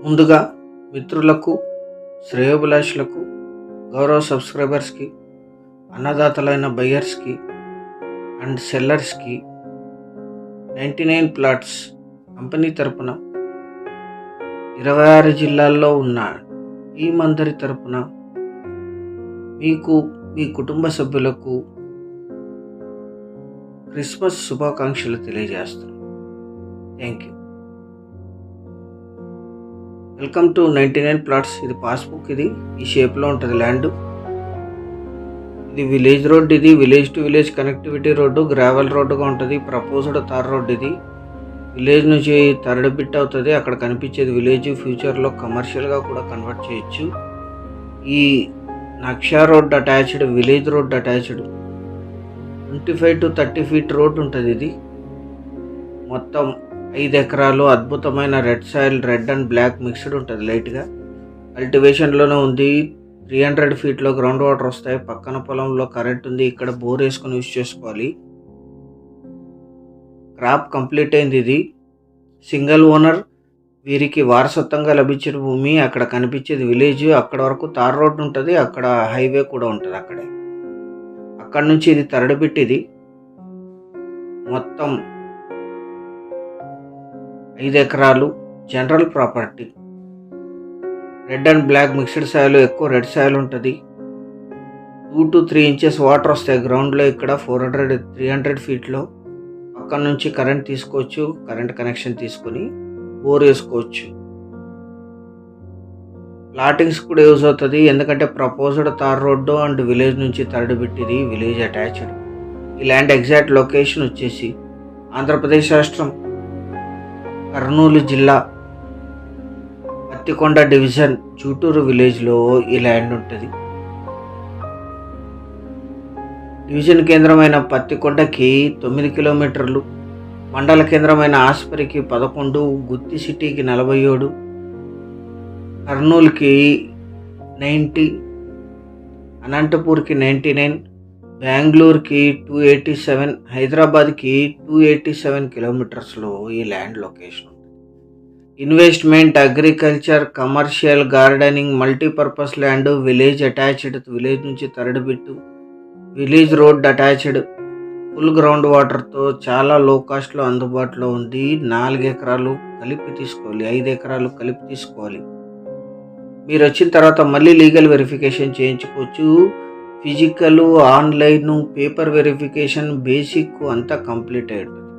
ముందుగా మిత్రులకు, శ్రేయోభిలాషులకు, గౌరవ సబ్స్క్రైబర్స్కి, అన్నదాతలైన బయ్యర్స్కి అండ్ సెల్లర్స్కి 99 ప్లాట్స్ కంపెనీ తరపున 26 జిల్లాల్లో ఉన్న టీం అందరి తరపున మీకు, మీ కుటుంబ సభ్యులకు క్రిస్మస్ శుభాకాంక్షలు తెలియజేస్తున్నాను. Thank you. Welcome to 99 plots. ఇది పాస్బుక్. ఇది ఈ షేప్లో ఉంటుంది ల్యాండ్. ఇది విలేజ్ రోడ్. ఇది village to village connectivity road, gravel రోడ్డుగా ఉంటుంది. Proposed tar road. ఇది విలేజ్ నుంచి థర్డ్ బిట్ అవుతుంది. అక్కడ కనిపించేది విలేజ్. ఫ్యూచర్లో కమర్షియల్గా కూడా కన్వర్ట్ చేయొచ్చు. ఈ నక్షా road attached, village road attached 25 to 30 feet road ఉంటుంది. ఇది మొత్తం 5 ఎకరాలు. అద్భుతమైన red soil, red and black mixed ఉంటుంది. లైట్గా కల్టివేషన్లోనే ఉంది. 300 ఫీట్లో గ్రౌండ్ వాటర్ వస్తాయి. పక్కన పొలంలో కరెంట్ ఉంది. ఇక్కడ బోర్ వేసుకొని యూజ్ చేసుకోవాలి. క్రాప్ కంప్లీట్ అయింది. ఇది సింగిల్ ఓనర్. వీరికి వారసత్వంగా లభించిన భూమి. అక్కడ కనిపించేది విలేజ్. అక్కడ వరకు తార్ రోడ్ ఉంటుంది. అక్కడ హైవే కూడా ఉంటుంది. అక్కడ నుంచి ఇది థర్డ్ బిట్. ఇది మొత్తం 5 ఎకరాలు general property. Red and black mixed soil. ఎక్కువ రెడ్ సాయిల్ ఉంటుంది. 2 to 3 ఇంచెస్ వాటర్ వస్తాయి గ్రౌండ్లో. ఇక్కడ 300 ఫీట్లో అక్కడ నుంచి కరెంట్ తీసుకోవచ్చు. కరెంట్ కనెక్షన్ తీసుకొని బోర్ వేసుకోవచ్చు. ప్లాటింగ్స్ కూడా యూజ్ అవుతుంది. ఎందుకంటే proposed tar road and village నుంచి థర్డ్ బిట్. ఇది విలేజ్ అటాచ్డ్. ఈ ల్యాండ్ ఎగ్జాక్ట్ లొకేషన్ వచ్చేసి ఆంధ్రప్రదేశ్ రాష్ట్రం కర్నూలు జిల్లా పత్తికొండ డివిజన్ చూటూరు విలేజ్లో ఈ ల్యాండ్ ఉంటుంది. డివిజన్ కేంద్రమైన పత్తికొండకి 9 కిలోమీటర్లు, మండల కేంద్రమైన ఆస్పరికి 11, గుత్తి సిటీకి 47, కర్నూలుకి 90, అనంతపూర్కి 99, బెంగళూరుకి 287, హైదరాబాద్కి 287 కిలోమీటర్స్లో ఈ ల్యాండ్ లొకేషన్ ఉంది. Investment, agriculture, commercial, gardening, multipurpose land. Village attached. Village నుంచి third bit. Village road attached. Full ground వాటర్తో చాలా లో కాస్ట్లో అందుబాటులో ఉంది. 4 ఎకరాలు కలిపి తీసుకోవాలి, 5 ఎకరాలు కలిపి తీసుకోవాలి. మీరు వచ్చిన తర్వాత మళ్ళీ లీగల్ వెరిఫికేషన్ చేయించుకోవచ్చు. Physical, online, paper verification, basic అంతా కంప్లీట్ అయ్యి ఉంటుంది.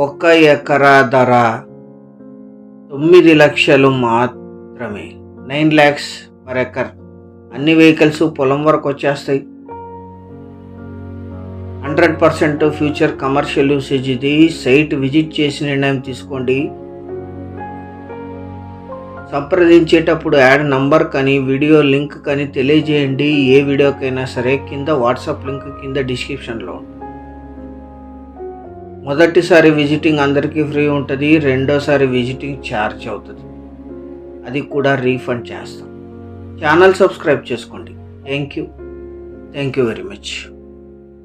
1 ఎకరా ధర 9 లక్షలు మాత్రమే. 9 lakhs per acre. అన్ని వెహికల్స్ పొలం వరకు వచ్చేస్తాయి. 100% ఫ్యూచర్ కమర్షియల్ యూసేజ్. ఇది సైట్ విజిట్ చేసి నిర్ణయం తీసుకోండి. సంప్రదించేటప్పుడు యాడ్ నంబర్ కానీ వీడియో లింక్ కానీ తెలియజేయండి. ఏ వీడియోకైనా సరే కింద వాట్సాప్ లింక్ కింద డిస్క్రిప్షన్లో. మొదటిసారి విజిటింగ్ అందరికీ ఫ్రీ ఉంటుంది. రెండోసారి విజిటింగ్ ఛార్జ్ అవుతుంది. అది కూడా రీఫండ్ చేస్తాం. ఛానల్ సబ్స్క్రైబ్ చేసుకోండి. Thank you very much.